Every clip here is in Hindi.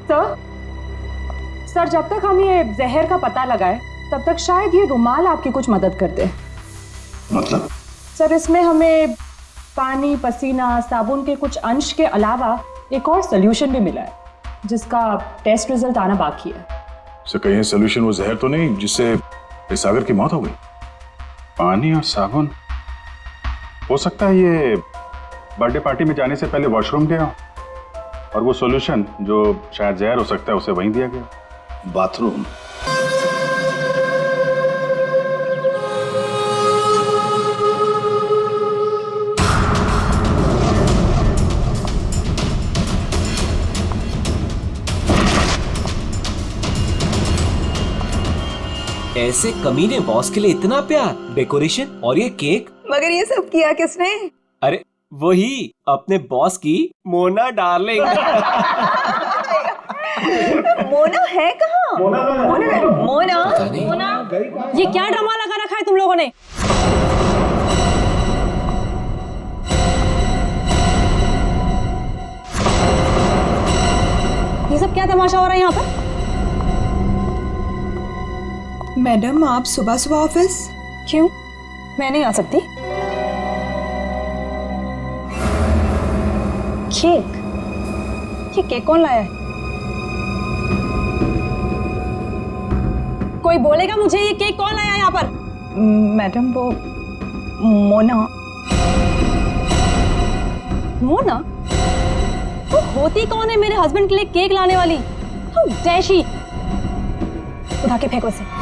सर सर जब तक हम ये जहर का पता लगाए तब तक शायद ये रुमाल आपकी कुछ मदद कर दे। मतलब? सर इसमें हमें पानी, पसीना, साबुन के कुछ अंश के अलावा एक और सोल्यूशन भी मिला है जिसका टेस्ट रिजल्ट आना बाकी है। सर कहीं सोल्यूशन वो जहर तो नहीं जिससे सागर की मौत हो गई? पानी और साबुन, हो सकता है ये बर्थडे पार्टी में जाने से पहले वॉशरूम गया और वो सॉल्यूशन जो शायद जहर हो सकता है उसे वहीं दिया गया। बाथरूम? ऐसे कमीने बॉस के लिए इतना प्यार, डेकोरेशन और ये केक। मगर ये सब किया किसने? अरे वही अपने बॉस की मोना डार्लिंग। मोना है कहाँ? मोना मोना ये क्या ड्रामा लगा रखा है तुम लोगों ने? ये सब क्या तमाशा हो रहा है यहाँ पर? मैडम आप सुबह सुबह ऑफिस? क्यों, मैं नहीं आ सकती? केक? ये केक कौन लाया है? कोई बोलेगा मुझे ये केक कौन लाया है यहाँ पर? मैडम वो मोना। मोना? वो होती कौन है मेरे हस्बैंड के लिए केक लाने वाली? How dare she? उठा के फेंको इसे।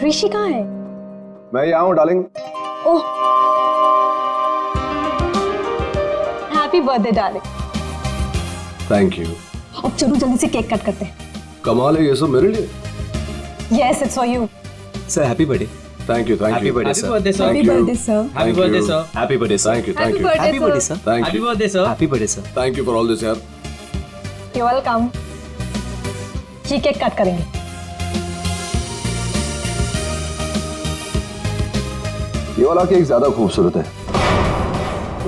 ऋषि कहाँ है? मैं यहाँ हूँ darling. Oh, happy birthday darling. Thank you. अब चलो जल्दी से केक कट करते हैं। कमाल है ये सब मेरे लिए। Yes, it's for you. Sir happy birthday. Thank you thank happy you. Birthday sir. Happy birthday sir. Happy birthday sir. Happy birthday sir. Thank you thank you happy birthday sir. Thank happy you birthday sir. Happy birthday sir. Thank you for all this यार। You're welcome. ये केक कट करेंगे। ये वाला केक ज्यादा खूबसूरत है,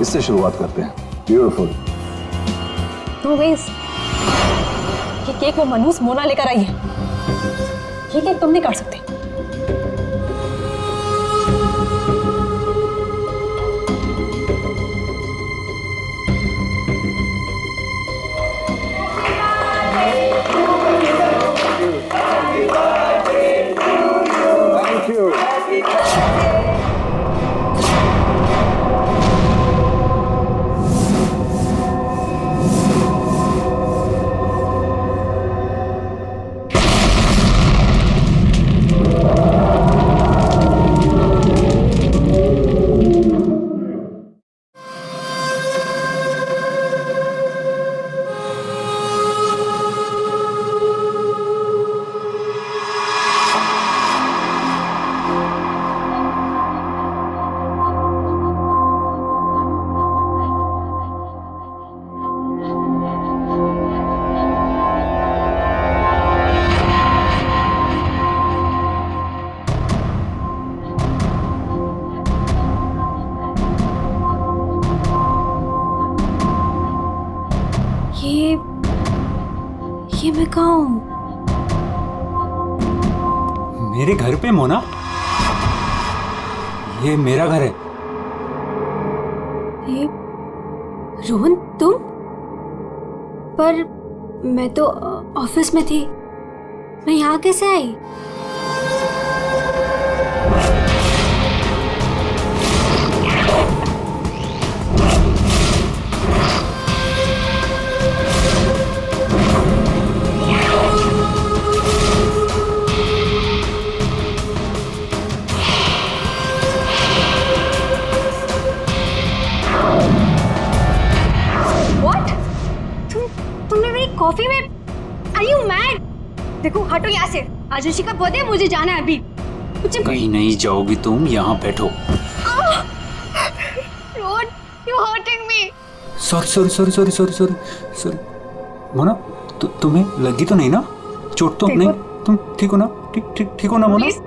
इससे शुरुआत करते हैं। ब्यूटीफुल। तो गाइस, ये केक वो मनहूस मोना लेकर आई है। ये केक तुम नहीं काट सकते। Thank you. ये मैं कहाँ हूँ? मेरे घर पे मोना? ये मेरा घर है। ये रोहन तुम? पर मैं तो ऑफिस में थी, मैं यहाँ कैसे आई? कॉफी में? Are you mad? देखो हटो यहाँ से, आज ऋषि का बर्थडे, मुझे जाना है अभी। कहीं नहीं जाओगी तुम, यहाँ बैठो। You're hurting me. Sorry Mona, तुम्हें लगी तो नहीं ना? चोट तो नहीं? तुम ठीक हो ना? ठीक हो ना Mona? Please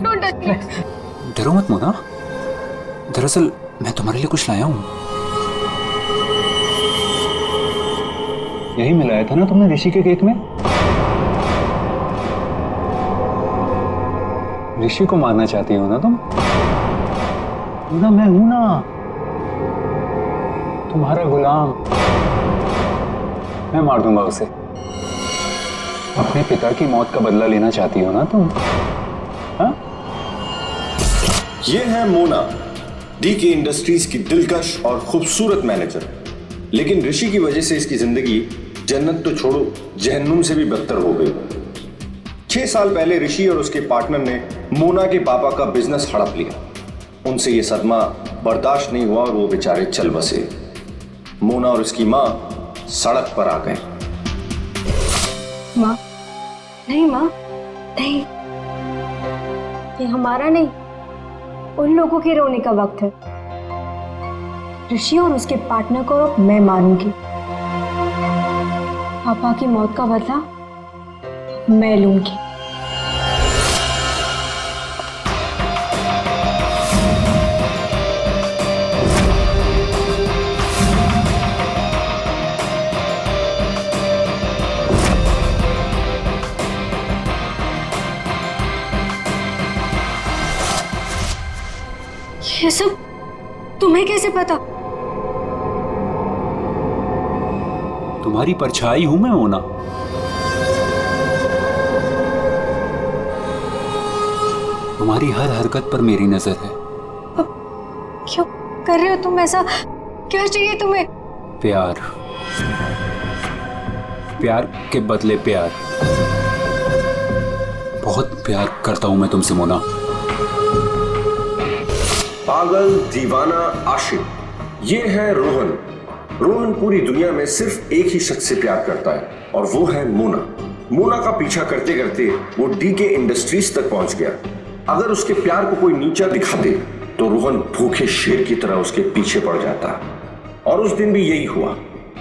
don't touch me. डरो मत मोना, दरअसल मैं तुम्हारे लिए कुछ लाया हूँ। यही मिलाया था ना तुमने ऋषि के केक में? ऋषि को मारना चाहती हो ना तुम? ना मैं हूं ना, तुम्हारा गुलाम। मैं मार दूंगा उसे। अपने पिता की मौत का बदला लेना चाहती हो ना तुम? हाँ? ये है मोना, डीके इंडस्ट्रीज की दिलकश और खूबसूरत मैनेजर। लेकिन ऋषि की वजह से इसकी जिंदगी जन्नत तो छोड़ो, जहन्नुम से भी बदतर हो गई। 6 साल पहले ऋषि और उसके पार्टनर ने मोना के पापा का बिजनेस हड़प लिया। उनसे यह सदमा बर्दाश्त नहीं हुआ और वो बेचारे चल बसे। मोना और उसकी माँ सड़क पर आ गए। माँ नहीं, ये हमारा नहीं, उन लोगों के रोने का वक्त है। ऋषि और उसके पार्टनर को अब मैं मारूंगी। पापा की मौत का बदला मैं लूंगी। ये सब तुम्हें कैसे पता? तुम्हारी परछाई हूं मैं मोना। तुम्हारी हर हरकत पर मेरी नजर है। क्यों कर रहे हो तुम ऐसा? क्या चाहिए तुम्हें? प्यार के बदले प्यार। बहुत प्यार करता हूं मैं तुमसे मोना। पागल, दीवाना, आशिक, ये है रोहन। रोहन पूरी दुनिया में सिर्फ एक ही शख्स से प्यार करता है और वो है मोना। मोना का पीछा करते करते वो डीके इंडस्ट्रीज तक पहुंच गया। अगर उसके प्यार को कोई नीचा दिखाते तो रोहन भूखे शेर की तरह उसके पीछे पड़ जाता। और उस दिन भी यही हुआ।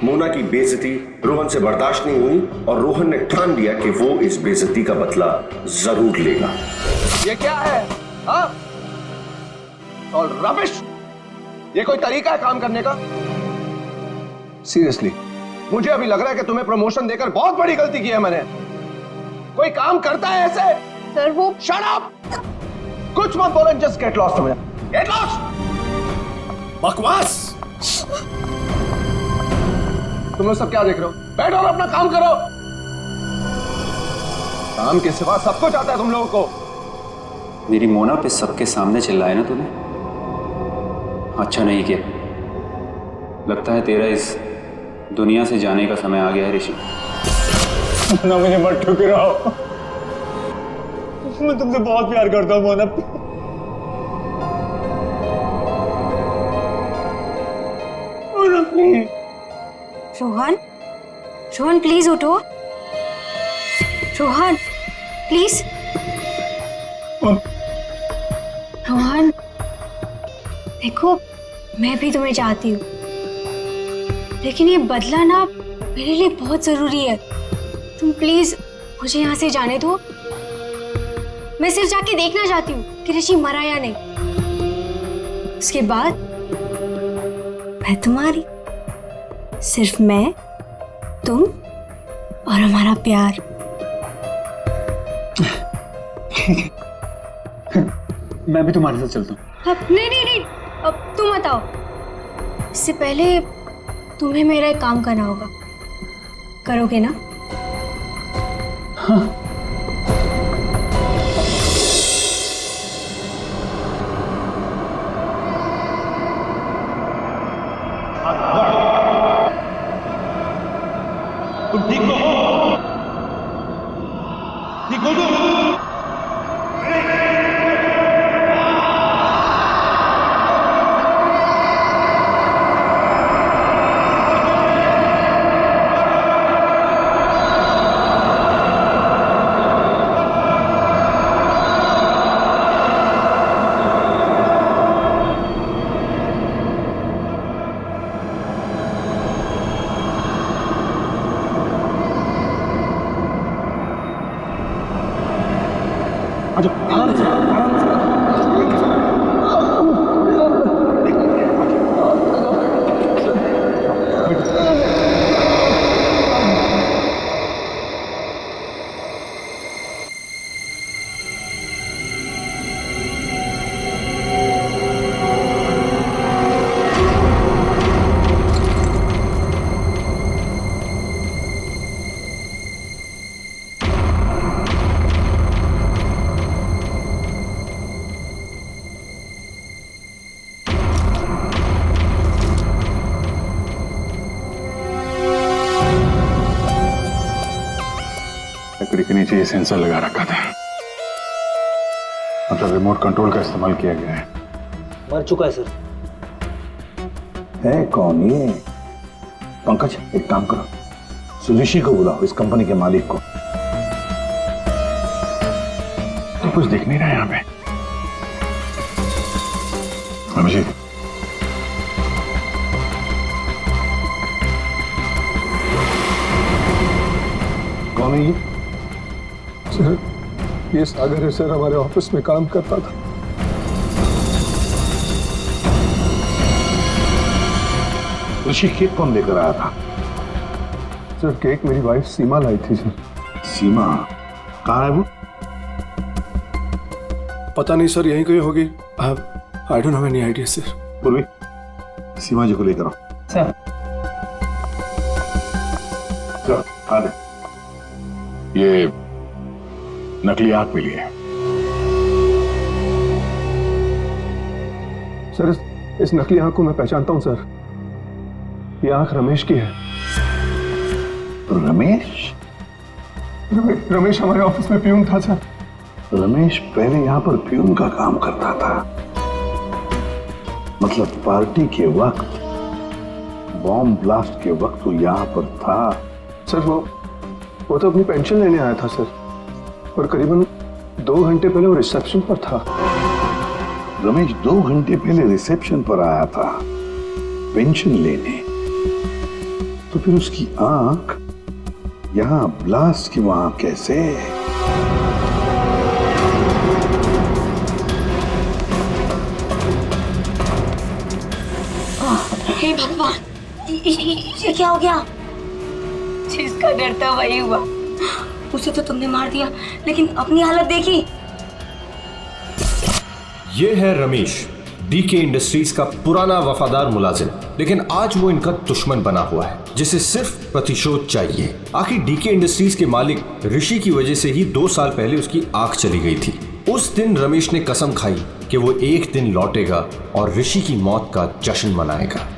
मोना की बेइज्जती रोहन से बर्दाश्त नहीं हुई और रोहन ने ठान लिया कि वो इस बेइज्जती का बदला जरूर लेगा। ये क्या है? हाँ? और रबिश, ये कोई तरीका है काम करने का? सीरियसली मुझे अभी लग रहा है कि तुम्हें प्रमोशन देकर बहुत बड़ी गलती की है मैंने। कोई काम करता है ऐसे? सर वो शट अप! कुछ मत बोलो, जस्ट गेट लॉस्ट। तुम्हें गेट लॉस्ट। बकवास। तुम लोग सब क्या देख रहे हो? बैठो और अपना काम करो। काम के सिवा सब कुछ आता है तुम लोगों को। मेरी मोना पे सबके सामने चिल्लाया ना तूने? अच्छा नहीं किया। लगता है तेरा इस दुनिया से जाने का समय आ गया है ऋषि। मोना, मुझे मत ठुकराओ। मैं तुमसे बहुत प्यार करता हूँ मोना। मोना प्लीज। रोहन प्लीज उठो। रोहन प्लीज। रोहन देखो, मैं भी तुम्हें चाहती हूँ, लेकिन ये बदला ना मेरे लिए बहुत जरूरी है। तुम प्लीज मुझे यहाँ से जाने दो। मैं सिर्फ जाके देखना चाहती हूँ कि ऋषि मरा या नहीं। उसके बाद मैं तुम्हारी, सिर्फ मैं, तुम और हमारा प्यार। मैं भी तुम्हारे साथ चलता हूँ। अब नहीं, अब तुम मत आओ। इससे पहले तुम्हें मेरा एक काम करना होगा। करोगे ना? हाँ। तुम ठीक तो हो? ठीक हो तुम? गाड़ी के नीचे ये सेंसर लगा रखा था, मतलब रिमोट कंट्रोल का इस्तेमाल किया गया है। मर चुका है सर। है कौन ये? पंकज, एक काम करो, सुजुशी को बुलाओ, इस कंपनी के मालिक को। तो कुछ दिख नहीं रहा है यहाँ पे। अभिजीत, कौन है ये? सर, ये सागर है सर, हमारे ऑफिस में काम करता था। ऋषि केक कौन लेकर आया था? सर, केक मेरी वाइफ सीमा लाई थी सर। सीमा कहाँ है वो? पता नहीं सर, यहीं कहीं होगी। I don't have any idea sir. पूर्वी, सीमा जी को लेकर आओ। सर, चलो आ दे। ये नकली आंख मिली है। सर, इस नकली आंख को मैं पहचानता हूं सर। ये आंख रमेश की है। रमेश? रमेश हमारे ऑफिस में प्यून था सर। रमेश पहले यहाँ पर प्यून का काम करता था, मतलब पार्टी के वक्त, बॉम्ब ब्लास्ट के वक्त वो यहाँ पर था। सर, वो तो अपनी पेंशन लेने आया था सर, और करीबन 2 घंटे पहले वो रिसेप्शन पर था। रमेश 2 घंटे पहले रिसेप्शन पर आया था पेंशन लेने, तो फिर उसकी आंख यहाँ ब्लास्ट की वहां कैसे? हे भगवान, ये क्या हो गया? जिसका डर था वही हुआ। उसे तो तुमने मार दिया, लेकिन अपनी हालत देखी। ये है रमेश, डीके इंडस्ट्रीज का पुराना वफादार मुलाजिम, लेकिन आज वो इनका दुश्मन बना हुआ है, जिसे सिर्फ प्रतिशोध चाहिए। आखिर डीके इंडस्ट्रीज के मालिक ऋषि की वजह से ही 2 साल पहले उसकी आंख चली गई थी। उस दिन रमेश ने कसम खाई कि वो एक दिन लौटेगा और ऋषि की मौत का जश्न मनाएगा।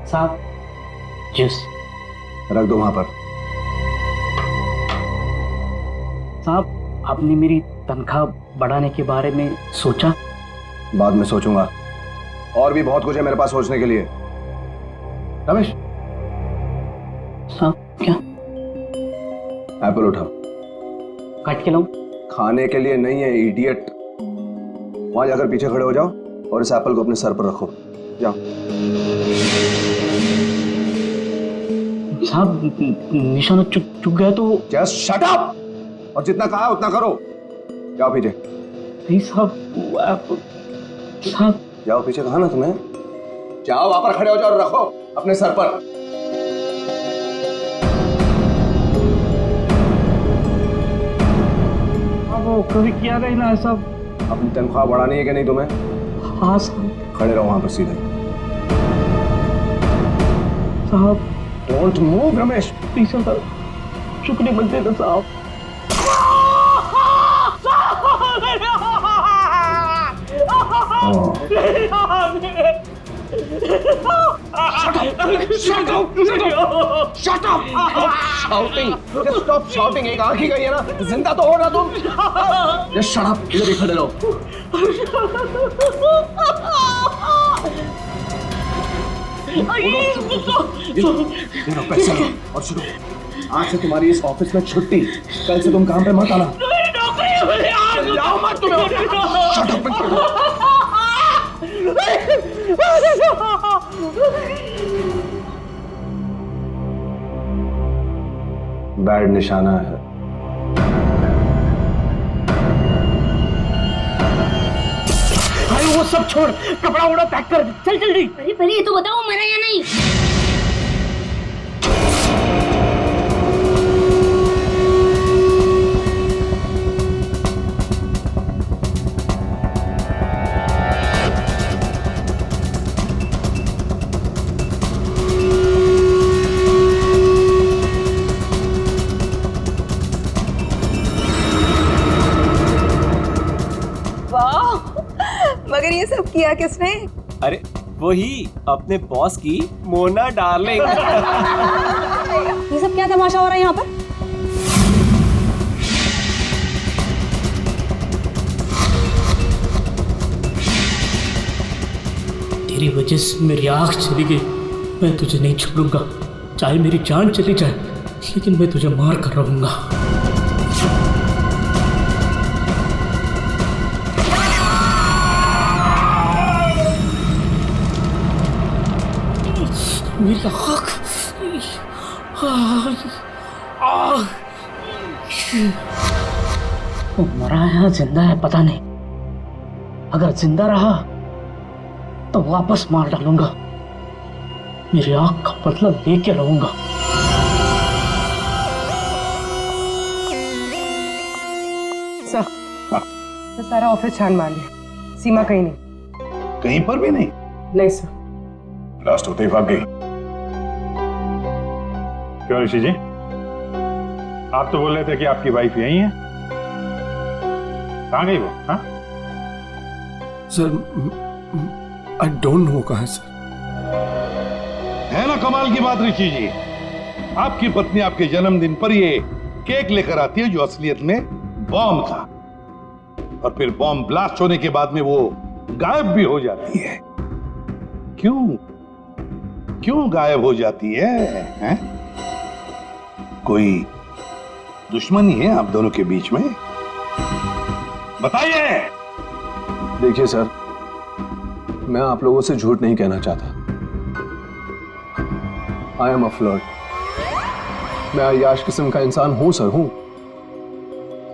साहब, जूस रख दो वहां पर। साहब, आपने मेरी तनख्वाह बढ़ाने के बारे में सोचा? बाद में सोचूंगा, और भी बहुत कुछ है मेरे पास सोचने के लिए। रमेश, साहब क्या? एप्पल उठाओ। काट के लाऊं? खाने के लिए नहीं है इडियट। वहां जाकर पीछे खड़े हो जाओ और इस एप्पल को अपने सर पर रखो। जाओ। साहब, निशाना चुक गया तो। जस्ट शट अप, और जितना कहा उतना करो। जाओ पीछे। नहीं साहब, साहब जाओ पीछे, कहा ना तुम्हें। जाओ, वहां पर खड़े हो जाओ और रखो अपने सर पर। वो कभी किया नहीं ना साहब। अपनी तनख्वाह बढ़ानी है कि नहीं तुम्हें? हाँ साहब। खड़े रहो वहां पर सीधे। साहब don't move Ramesh. Please sir, शुक्रिया मत देना साहब। Shut up! Shouting! Just stop shouting. एक आंख ही गई है ना, जिंदा तो हो ना तुम। Just shut up. इधर ही खड़े रहो। ये लो पैसे लो और सुनो, आज से तुम्हारी इस ऑफिस में छुट्टी। कल से तुम काम पे मत आना। जाओ मत तुम्हें। Shut up! बैड निशाना है। भाई वो सब छोड़, कपड़ा उड़ा पैक कर, चल जल्दी। पहले ये तो बताओ मरा या नहीं। किया किसने? अरे वही अपने बॉस की मोना डार्लिंग। ये सब क्या तमाशा हो रहा है यहाँ पर? तेरी वजह से मेरी आँख चली गई। मैं तुझे नहीं छोड़ूंगा, चाहे मेरी जान चली जाए, लेकिन मैं तुझे मार कर रहूंगा। मेरी आँख, वो मरा है या जिंदा है पता नहीं। अगर जिंदा रहा तो वापस मार डालूंगा। मेरी आंख का बदला लेके रहूंगा। सर, तो सारा ऑफिस छान मार लिया, सीमा कहीं नहीं। कहीं पर भी नहीं? नहीं सर। लास्ट होते ही भाग गई। क्यों ऋषि जी, आप तो बोल रहे थे कि आपकी वाइफ यही है, कहाँ गई वो? हाँ सर, आई डोंट नो कहाँ है सर। है ना कमाल की बात ऋषि जी, आपकी पत्नी आपके जन्मदिन पर ये केक लेकर आती है जो असलियत में बॉम्ब था, और फिर बॉम्ब ब्लास्ट होने के बाद में वो गायब भी हो जाती है। क्यों गायब हो जाती है, हैं? कोई दुश्मनी है आप दोनों के बीच में? बताइए। देखिए सर, मैं आप लोगों से झूठ नहीं कहना चाहता। I am a flirt. मैं अय्याश किस्म का इंसान हूं सर, हूं।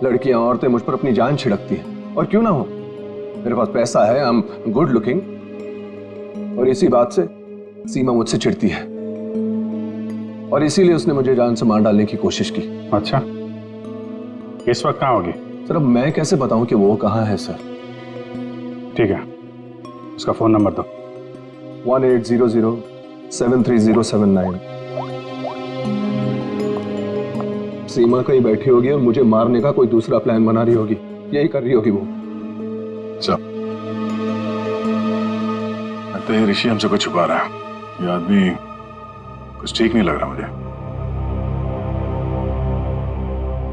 लड़कियां, औरतें मुझ पर अपनी जान छिड़कती हैं, और क्यों ना हो। मेरे पास पैसा है, आई एम गुड लुकिंग, और इसी बात से सीमा मुझसे चिढ़ती है, और इसीलिए उसने मुझे जान से मार डालने की कोशिश की। अच्छा, इस वक्त कहाँ होगी? सर, अब मैं कैसे बताऊं कि वो कहाँ है सर? ठीक है, उसका फोन नंबर दो। 1800-730-79। सीमा कहीं बैठी होगी और मुझे मारने का कोई दूसरा प्लान बना रही होगी, यही कर रही होगी वो। चल, लगता है ऋषि हमसे कुछ छुपा रहा है। ये आदमी कुछ ठीक नहीं लग रहा मुझे।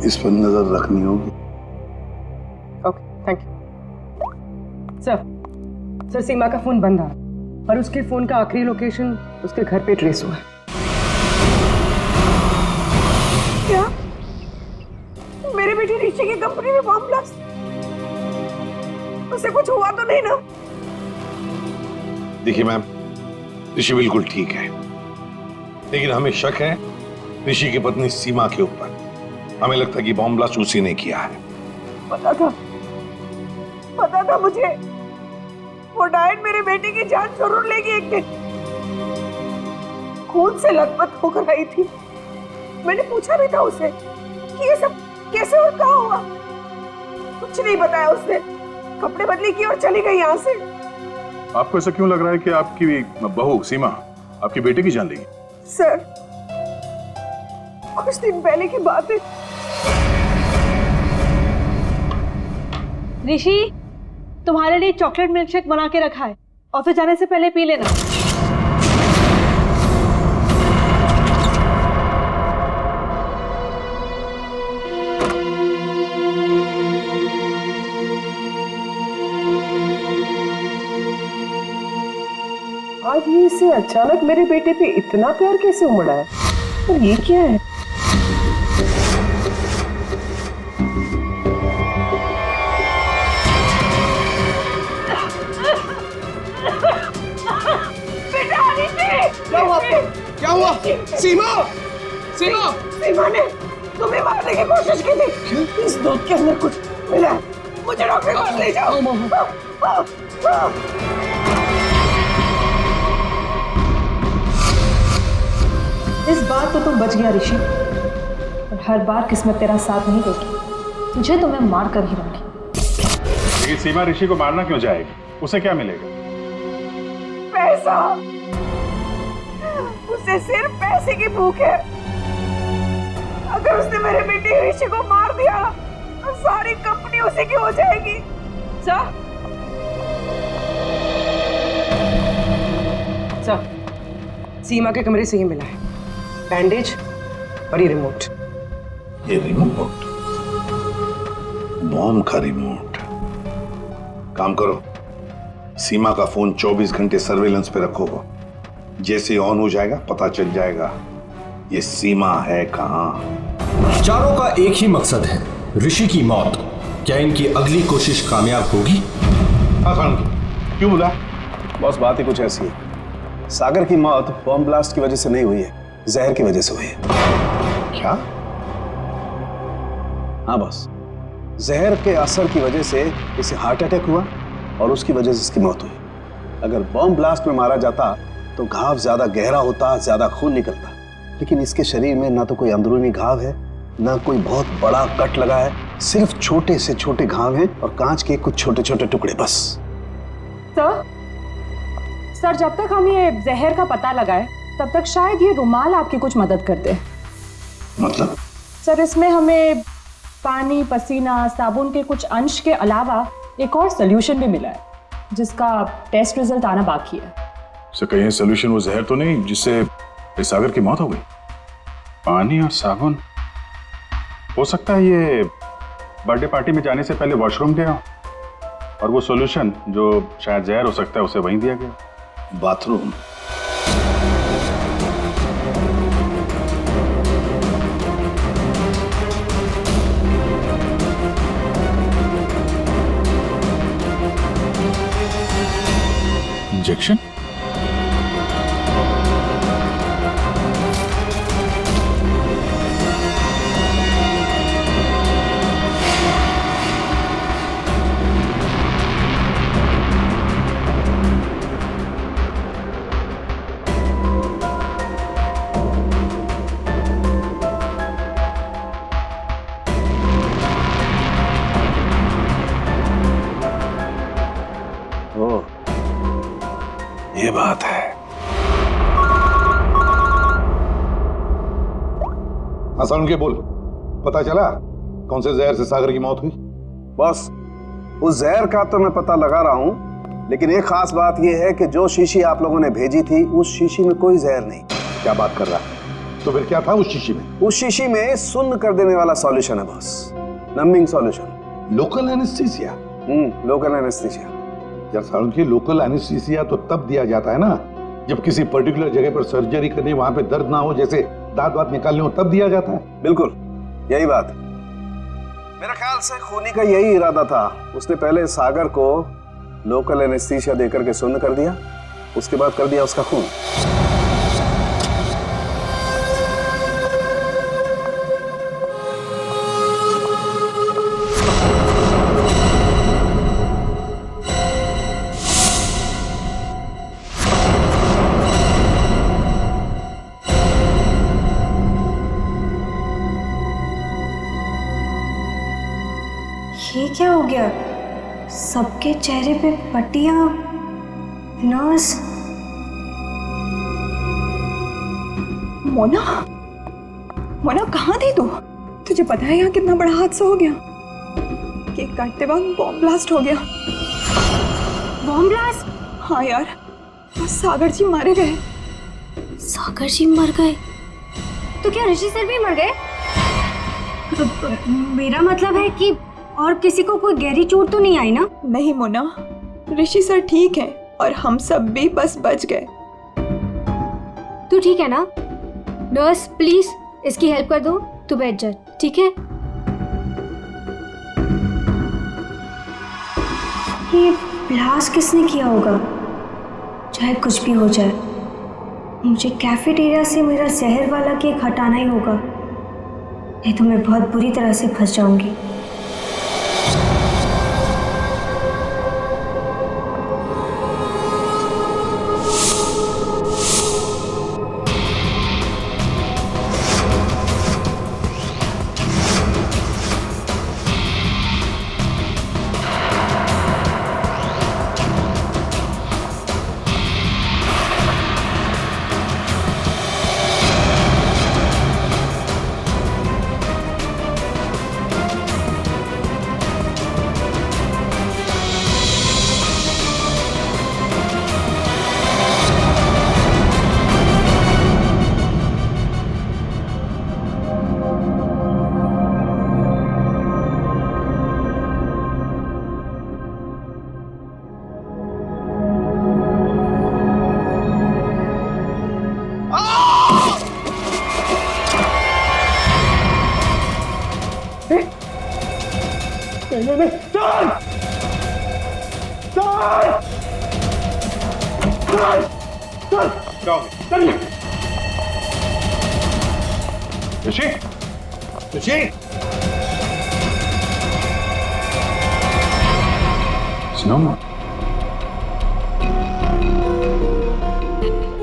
इस पर नजर रखनी होगी। Okay, thank you sir. Sir, Seema का फोन बंद आ रहा, और उसके फोन का आखिरी लोकेशन उसके घर पे ट्रेस हुआ है। क्या? मेरे बेटी ऋषि की कंपनी में बॉम्ब ब्लास्ट? उसे कुछ हुआ तो नहीं ना? देखिए मैम, ऋषि बिल्कुल ठीक है, लेकिन हमें शक है ऋषि की पत्नी सीमा के ऊपर। हमें लगता है कि बॉम्ब ब्लास्ट उसी ने किया है। पता था मुझे। वो डायन मेरे बेटे की जान जरूर लेगी एक दिन। खून से लथपथ होकर आई थी। मैंने पूछा भी था उसे कि ये सब कैसे और कहाँ हुआ। कुछ नहीं बताया उसने। कपड़े बदली की और चली गई यहाँ से। आपको ऐसा क्यों लग रहा है कि आपकी बहू सीमा आपकी बेटे की जान लेगी? सर, कुछ दिन पहले की बात है। ऋषि, तुम्हारे लिए चॉकलेट मिल्कशेक बना के रखा है, ऑफिस जाने से पहले पी लेना। आज ही इससे अचानक मेरे बेटे पे इतना प्यार कैसे उमड़ा है? और ये क्या है? क्या हुआ? सीमा! सीमा! सीमा ने तुम्हें मारने की कोशिश की थी। इस दूध के अंदर कुछ मिला है। मुझे डॉक्टर के पास ले जाओ। इस बार तो तुम बच गया ऋषि, और हर बार किस्मत तेरा साथ नहीं देगी। तुझे तो मैं मार कर ही रहूंगी। लेकिन सीमा ऋषि को मारना क्यों चाहेगी? उसे क्या मिलेगा? पैसा। उसे सिर्फ पैसे की भूख है। अगर उसने मेरे बेटे ऋषि को मार दिया तो सारी कंपनी उसी की हो जाएगी। सर, सर, सीमा के कमरे से ही मिला है बैंडेज और ये रिमोट। ये रिमोट, बॉम्ब का रिमोट। काम करो, सीमा का फोन 24 घंटे सर्वेलेंस पे रखो। जैसे ऑन हो जाएगा पता चल जाएगा ये सीमा है कहां। चारों का एक ही मकसद है, ऋषि की मौत। क्या इनकी अगली कोशिश कामयाब होगी? क्यों बोला? बॉस, बात ही कुछ ऐसी है। सागर की मौत बॉम्ब ब्लास्ट की वजह से नहीं हुई है, जहर की वजह से हुई है। क्या? हाँ बॉस, जहर के असर की वजह से इसे हार्ट अटैक हुआ और उसकी वजह से इसकी मौत हुई। अगर बॉम्ब ब्लास्ट में मारा जाता तो घाव ज्यादा गहरा होता, ज्यादा खून निकलता, लेकिन इसके शरीर में ना तो कोई अंदरूनी घाव है, ना कोई बहुत बड़ा कट लगा है, सिर्फ छोटे से छोटे घाव हैं और कांच के कुछ छोटे छोटे टुकड़े बस। सर, जब तक हम ये जहर का पता लगाए तब तक शायद ये रुमाल आपकी कुछ मदद कर दे। मतलब? सर, इसमें हमें पानी, पसीना, साबुन के कुछ अंश के अलावा एक और सोल्यूशन भी मिला है जिसका टेस्ट रिजल्ट आना बाकी है। सर, कहीं सोल्यूशन वो जहर तो नहीं जिससे सागर की मौत हो गई? पानी और साबुन, हो सकता है ये बर्थडे पार्टी में जाने से पहले वॉशरूम गया और वो सॉल्यूशन जो शायद जहर हो सकता है उसे वहीं दिया गया। बाथरूम? इंजेक्शन? ये बात है। आसान के बोल, पता चला कौन से जहर से सागर की मौत हुई? बस, उस जहर का तो मैं पता लगा रहा हूं, लेकिन एक खास बात यह है कि जो शीशी आप लोगों ने भेजी थी उस शीशी में कोई जहर नहीं। क्या बात कर रहा है? तो फिर क्या था उस शीशी में? उस शीशी में सुन्न कर देने वाला सॉल्यूशन है boss, numbing solution. Local anaesthesia? Local anaesthesia. यार सारुण की, लोकल एनेस्थीसिया तो तब दिया जाता है ना जब किसी पर्टिकुलर जगह पर सर्जरी करनी, वहां पे दर्द ना हो, जैसे दांत वात निकालने हो, तब दिया जाता है। बिल्कुल यही बात। मेरा ख्याल से खूनी का यही इरादा था। उसने पहले सागर को लोकल एनेस्थीसिया देकर के सुन्न कर दिया, उसके बाद कर दिया उसका खून। ये क्या हो गया? सबके चेहरे पे पट्टियां, नर्स। मोना, मोना कहाँ थी तू? तुझे पता है यहाँ कितना बड़ा हादसा हो गया? केक काटते वक्त बॉम्ब ब्लास्ट हो गया। Bomb blast? हाँ यार, बस सागर जी मारे गए। सागर जी मर गए? तो क्या ऋषि सर भी मर गए? मेरा मतलब है कि और किसी को कोई गहरी चोट तो नहीं आई ना? नहीं मोना, ऋषि सर ठीक है और हम सब भी बस बच गए। तू ठीक है ना? नर्स प्लीज इसकी हेल्प कर दो, तू बैठ जा, ठीक है? ये ब्लास्ट किसने किया होगा? चाहे कुछ भी हो जाए, मुझे कैफेटेरिया से मेरा जहर वाला केक हटाना ही होगा, नहीं तो मैं बहुत बुरी तरह से फंस जाऊंगी। नहीं नहीं, चल चल चल चल जाओ चलिए। ऋषि ऋषि स्नो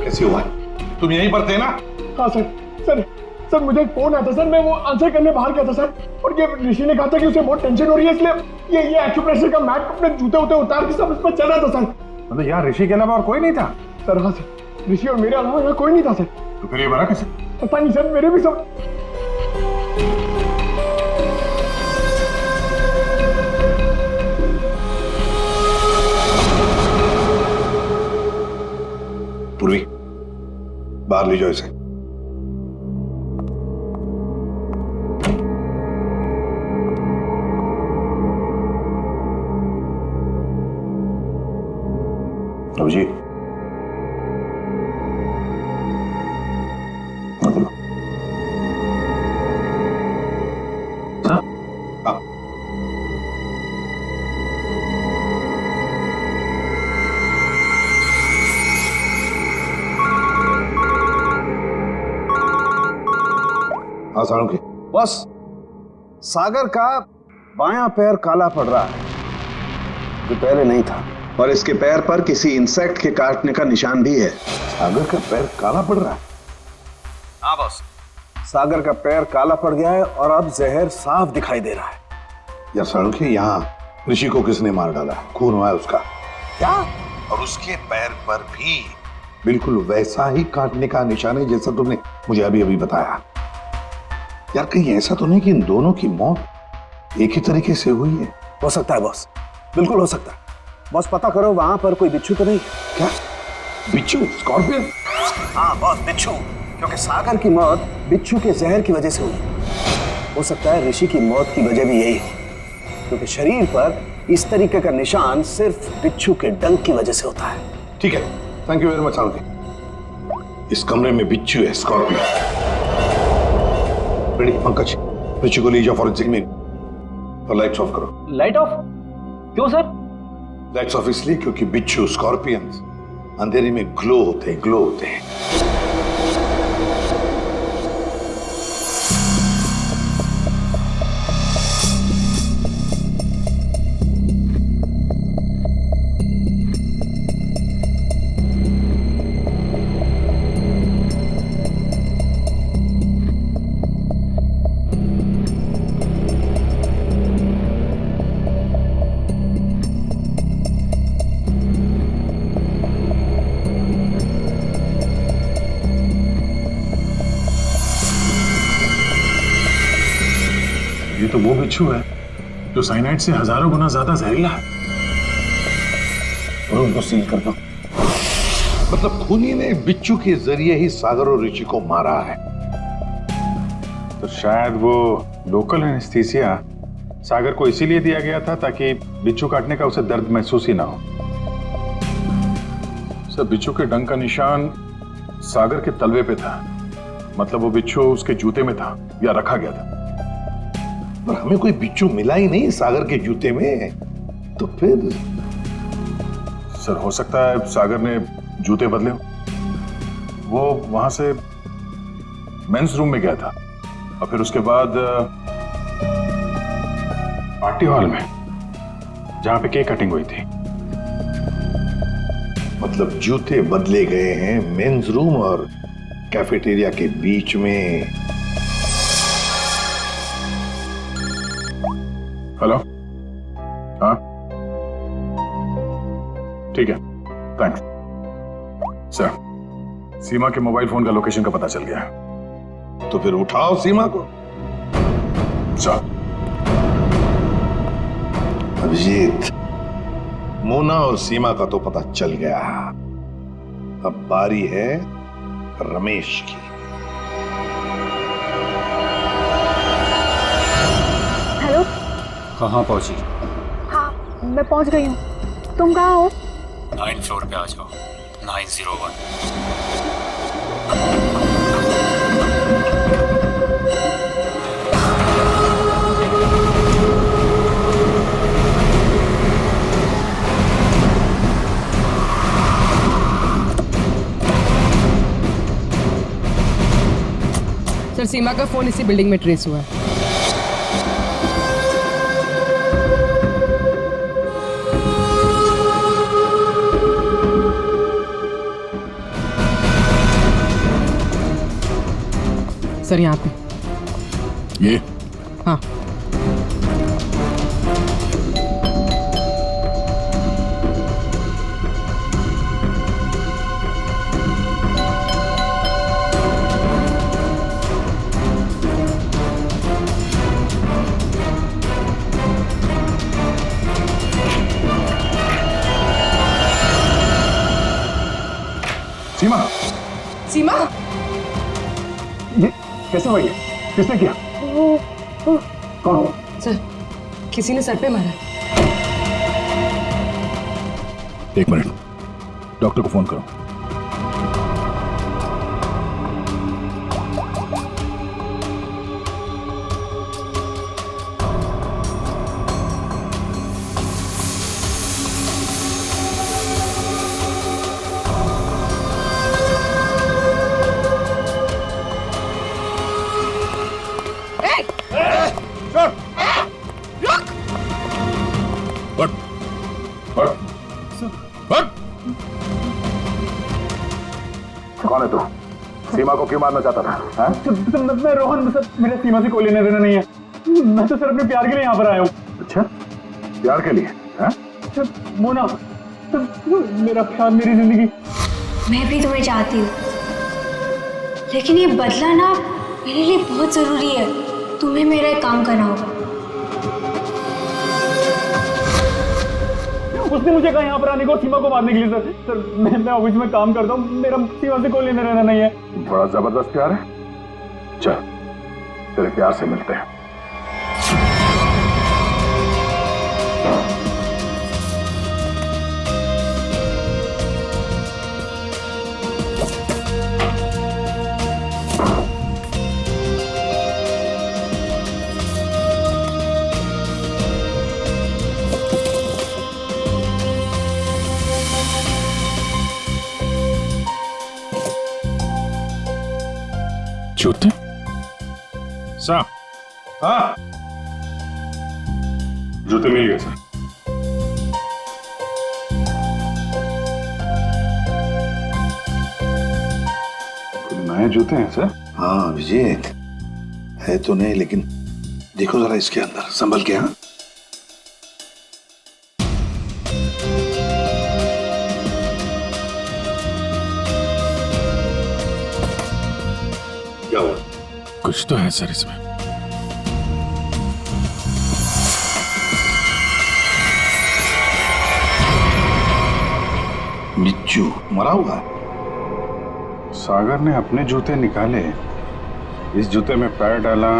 कैसे हुआ? तुम यहीं पर थे ना? हाँ सर। सर सर मुझे एक फोन आया था सर, मैं वो आंसर करने बाहर गया था सर, और ये ऋषि ने कहा था कि उसे बहुत टेंशन हो रही है, इसलिए ये एक्यूप्रेशर का मैट अपने जूते उते उतार के सब इस पर चल रहा था सर। मतलब यहाँ ऋषि के अलावा और कोई नहीं था? सर हाँ सर, ऋषि और मेरे अलावा यहाँ कोई नहीं था सर। तो फिर ये बना कैसे? पता नहीं सर, मेरे भी सब। पूर्वी बाहर ले जाओ इसे। अभिजीत हाँ साळुंखे। बस सागर का बायां पैर काला पड़ रहा है जो पहले नहीं था, और इसके पैर पर किसी इंसेक्ट के काटने का निशान भी है। सागर का पैर काला पड़ रहा है? हाँ बॉस, सागर का पैर काला पड़ गया है और अब जहर साफ दिखाई दे रहा है। यार साळुंखे, यहाँ ऋषि को किसने मार डाला? खून हुआ है उसका। क्या? और उसके पैर पर भी बिल्कुल वैसा ही काटने का निशान है जैसा तुमने मुझे अभी अभी बताया। यार कहीं ऐसा तो नहीं कि इन दोनों की मौत एक ही तरीके से हुई है? हो सकता है बॉस, बिल्कुल हो सकता है। बॉस पता करो वहां पर कोई बिच्छू तो नहीं। क्या बिच्छू? स्कॉर्पियन? हाँ बॉस, बिच्छू, क्योंकि सागर की मौत बिच्छू के जहर की वजह से हुई। हो सकता है ऋषि की मौत की वजह भी यही हो, क्योंकि शरीर पर इस तरीके का निशान सिर्फ बिच्छू के डंक की वजह से होता है। ठीक है, thank you very much Salunkhe. इस कमरे में बिच्छू है, स्कॉर्पियन। रेडी पंकज, ऋषि को ले जाओ फॉरेंसिक में और लाइट्स ऑफ करो। Light of? क्यों सर? लाइट्स ऑफ इसलिए क्योंकि बिच्छू स्कॉर्पियंस अंधेरे में ग्लो होते हैं, ग्लो होते हैं। ये तो वो बिच्छू है जो साइनाइड से हजारों गुना ज्यादा जहरीला है। और उनको सील कर दो। मतलब खूनी ने बिच्छू के जरिए ही सागर और ऋषि को मारा है। तो शायद वो लोकल एनेस्थीसिया सागर को इसीलिए दिया गया था ताकि बिच्छू काटने का उसे दर्द महसूस ही ना हो। सर, बिच्छू के डंक का निशान सागर के तलवे पे था, मतलब वो बिच्छू उसके जूते में था या रखा गया था। पर हमें कोई बिच्छू मिला ही नहीं सागर के जूते में, तो फिर? सर, हो सकता है सागर ने जूते बदले हो। वो वहां से मेंस रूम में गया था और फिर उसके बाद पार्टी हॉल में जहां पे केक कटिंग हुई थी। मतलब जूते बदले गए हैं मेंस रूम और कैफेटेरिया के बीच में। हेलो, हाँ ठीक है, थैंक्स सर। सीमा के मोबाइल फोन का लोकेशन का पता चल गया है। तो फिर उठाओ सीमा को। सर। अभिजीत, मोना और सीमा का तो पता चल गया, अब बारी है रमेश की। हेलो। कहाँ पहुंची? हाँ, मैं पहुंच गई हूँ। तुम कहाँ हो? 9 फ्लोर पे आ जाओ। 901। सर सीमा का फोन इसी बिल्डिंग में ट्रेस हुआ है। सर यहाँ पे ये हाँ सीमा, सीमा ये कैसे हुआ? ये किसने किया? कौन? सर किसी ने सर पे मारा। एक मिनट, डॉक्टर को फोन करो। कौन है तू? सीमा को क्यों मारना चाहता था? मैं रोहन, सर मेरे सीमा से कोई लेना देना नहीं है। मैं तो सर अपने प्यार के लिए यहाँ पर आया हूँ। अच्छा, प्यार के लिए? मोना, मेरा प्यार, मेरी जिंदगी। मैं भी तुम्हें चाहती हूँ, लेकिन ये बदला ना मेरे लिए बहुत जरूरी है। तुम्हें मेरा एक काम करना होगा। उसने मुझे कहा यहाँ पर आने को, सीमा को मारने के लिए। सर मैं ऑफिस में काम करता हूँ, मेरा सीमा से कोई लेना देना नहीं है। बड़ा जबरदस्त प्यार है। चल, तेरे प्यार से मिलते हैं। जूते? सर, हाँ, जूते मिल गए सर। नए जूते हैं सर? हाँ विजेत, है तो नहीं, लेकिन देखो जरा इसके अंदर, संभल के। हाँ क्या हुआ? कुछ तो है सर इसमें। बिच्छू मरा हुआ है। सागर ने अपने जूते निकाले, इस जूते में पैर डाला,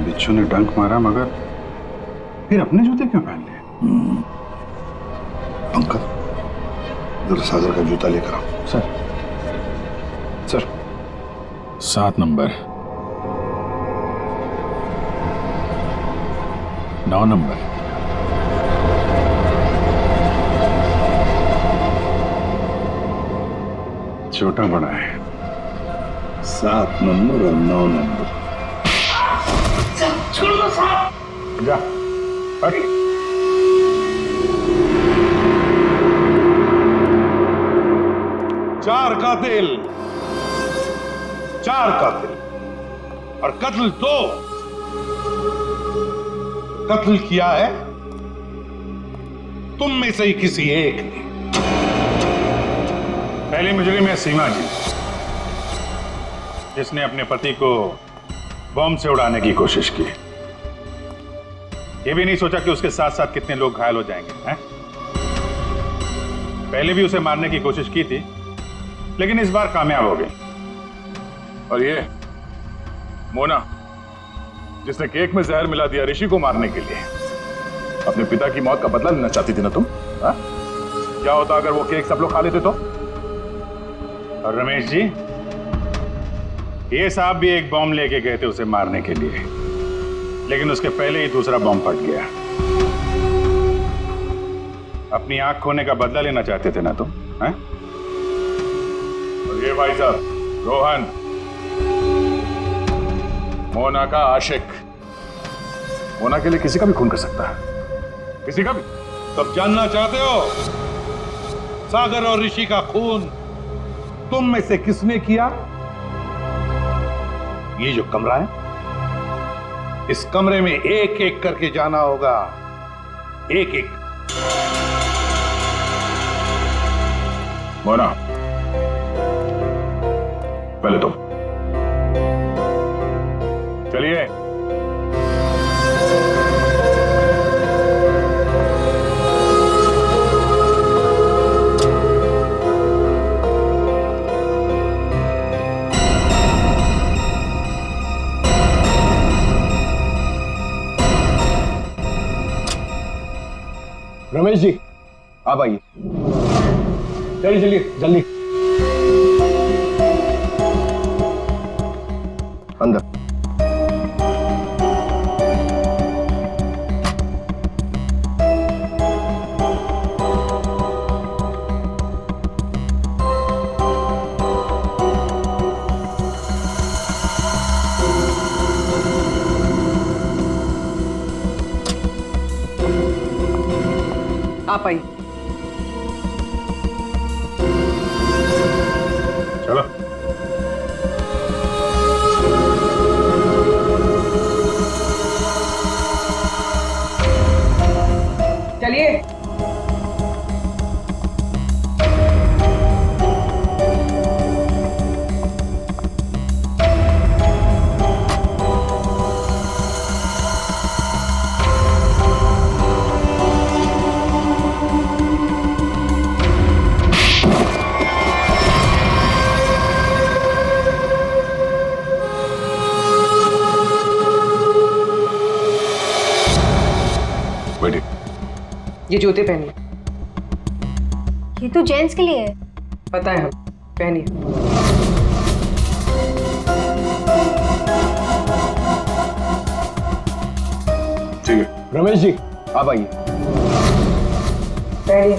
बिच्छू ने डंक मारा, मगर फिर अपने जूते क्यों पहन लिए? अंकल, जरा सागर का जूता लेकर आओ। सर, सर 7 नंबर, 9 नंबर, छोटा बड़ा है। 7 नंबर और 9 नंबर। छोड़ दो साहब। जा, हट। चार कातिल और कत्ल 2। कत्ल किया है तुम में से ही किसी एक ने। पहली मुजरिम है सीमा जी, जिसने अपने पति को बम से उड़ाने की कोशिश की। यह भी नहीं सोचा कि उसके साथ साथ कितने लोग घायल हो जाएंगे, हैं? पहले भी उसे मारने की कोशिश की थी, लेकिन इस बार कामयाब हो गई। और ये मोना, जिसने केक में जहर मिला दिया ऋषि को मारने के लिए। अपने पिता की मौत का बदला लेना चाहती थी ना तुम? हा? क्या होता अगर वो केक सब लोग खा लेते तो? और रमेश जी, ये साहब भी एक बॉम्ब लेके गए थे उसे मारने के लिए, लेकिन उसके पहले ही दूसरा बॉम्ब फट गया। अपनी आंख खोने का बदला लेना चाहते थे ना तुम? हैं? और ये भाई साहब रोहन, मोना का आशिक मोना के लिए किसी का भी खून कर सकता है, किसी का भी। तब जानना चाहते हो सागर और ऋषि का खून तुम में से किसने किया? ये जो कमरा है, इस कमरे में एक एक करके जाना होगा, एक एक। मोना, पहले तुम चलिए। रमेश जी, आप आइए। चलिए चलिए जल्दी अंदर। आप आइए। चलो। चलिए। ये जूते पहनिए। ये तो जेंट्स के लिए है। पता है, हम पहनिए। ठीक है। रमेश जी, आप आइए। पहनिए।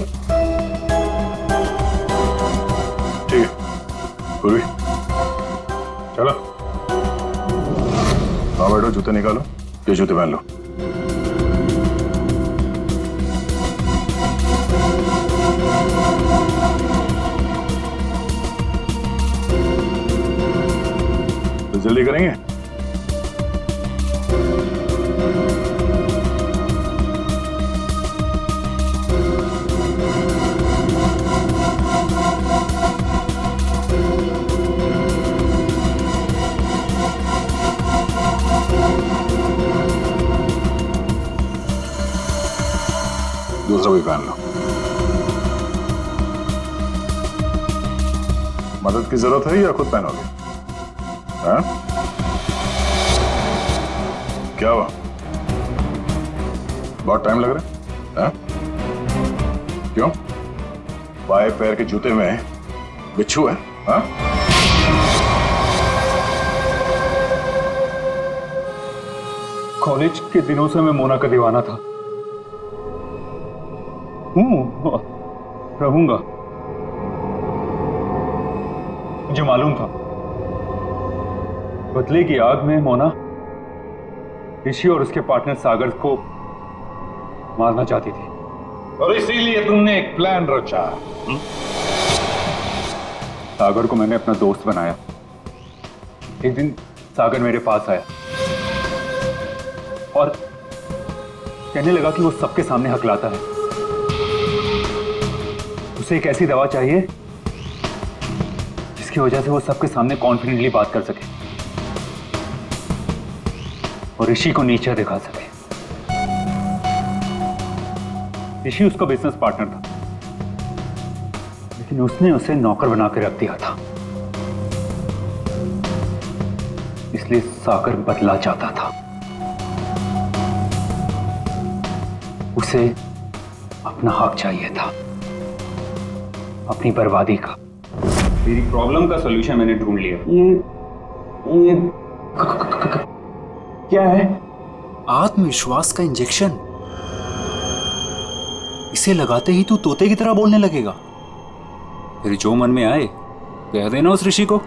ठीक है पूर्वी, चलो। हाँ बैठो, जूते निकालो, ये जूते पहन लो। तो जल्दी करेंगे। दूसरा भी पहन लो। मदद की जरूरत है या खुद पहनोगे? हाँ? क्या हुआ? बहुत टाइम लग रहा है? हाँ? क्यों? बाएं पैर के जूते में बिच्छू है? हाँ? कॉलेज के दिनों से मैं मोना का दीवाना था। रहूंगा, मुझे मालूम था। बदले की आग में मोना ऋषि और उसके पार्टनर सागर को मारना चाहती थी, और इसीलिए तुमने एक प्लान रचा। सागर को मैंने अपना दोस्त बनाया। एक दिन सागर मेरे पास आया और कहने लगा कि वो सबके सामने हकलाता है। उसे एक ऐसी दवा चाहिए जिसकी वजह से वो सबके सामने कॉन्फिडेंटली बात कर सके और ऋषि को नीचा दिखा सके। ऋषि उसका बिजनेस पार्टनर था, लेकिन उसने उसे नौकर बना के रख दिया था। इसलिए सागर बदला चाहता था। उसे अपना हक चाहिए था, अपनी बर्बादी का। मेरी प्रॉब्लम का सॉल्यूशन मैंने ढूंढ लिया। ये क्या है? आत्मविश्वास का इंजेक्शन। इसे लगाते ही तू तोते की तरह बोलने लगेगा। फिर जो मन में आए कह देना उस ऋषि को।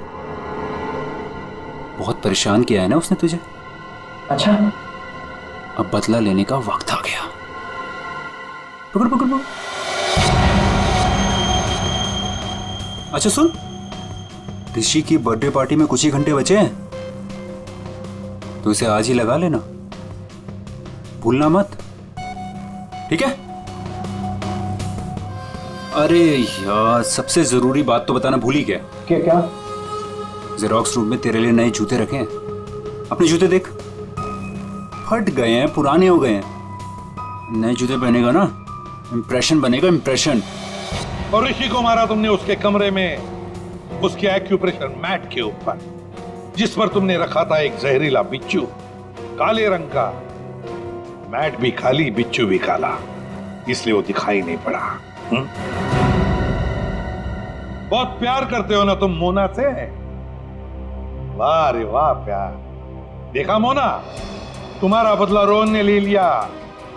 बहुत परेशान किया है ना उसने तुझे। अच्छा, अब बदला लेने का वक्त आ गया। पकड़ पकड़ पकड़। अच्छा सुन, ऋषि की बर्थडे पार्टी में कुछ ही घंटे बचे हैं, तो इसे आज ही लगा लेना, भूलना मत, ठीक है? अरे यार, सबसे जरूरी बात तो बताना भूल ही गया। क्या? जेरोक्स रूम में तेरे लिए नए जूते रखे हैं। अपने जूते देख, फट गए हैं, पुराने हो गए हैं। नए जूते पहनेगा ना, इंप्रेशन बनेगा, इंप्रेशन। और ऋषि को मारा तुमने उसके कमरे में, उसके एक्यूप्रेशर मैट के ऊपर, जिस पर तुमने रखा था एक जहरीला बिच्छू, काले रंग का। मैट भी काली, बिच्छू भी काला, इसलिए वो दिखाई नहीं पड़ा। बहुत प्यार करते हो ना तुम मोना से? वाह रे वाह प्यार। देखा मोना, तुम्हारा बदला रोहन ने ले लिया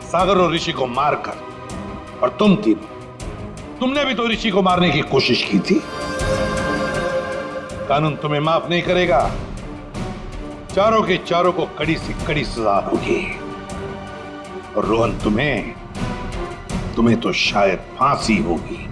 सागर और ऋषि को मारकर। और तुम तुमने भी तो ऋषि को मारने की कोशिश की थी। कानून तुम्हें माफ नहीं करेगा, चारों के चारों को कड़ी से कड़ी सजा होगी। और रोहन, तुम्हें तो शायद फांसी होगी।